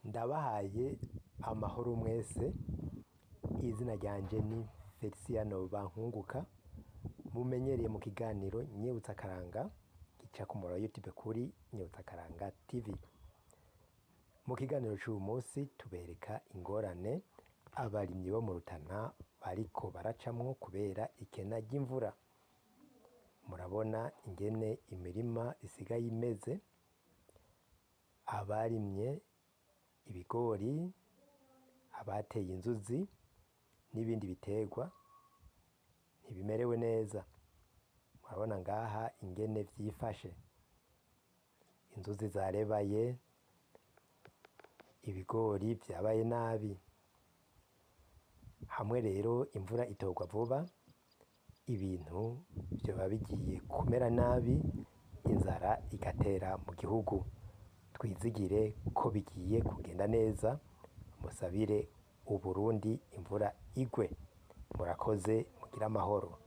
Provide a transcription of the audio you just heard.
Ndabahaye amahoro mwese, izina ryanje ni Feliciano Bankunguka, mumenyereye mu kiganiro Nyibutsa Akaranga gica ku murongo wa YouTube kuri Nyibutsa Akaranga TV. Mu kiganiro c'uyu munsi tubereka ingorane abarimyi bo mu Rutana bariko baracamwo kubera ikena ry'imvura. Murabona ingene imirima isigaye imeze, abarimye ibigori, abateye inzuzi n'ibindi biterwa ntibimerewe neza. Murabona ngaha ingene vyifashe, inzuzi zarebaye, ibigori vyabaye nabi. Hamwe rero imvura itogwa vuba, ibintu vyoba bigiye kumera nabi, inzara igatera mu gihugu. Twizigire ko bigiye kugenda neza, musabire Uburundi imvura igwe. Murakoze, mugire amahoro.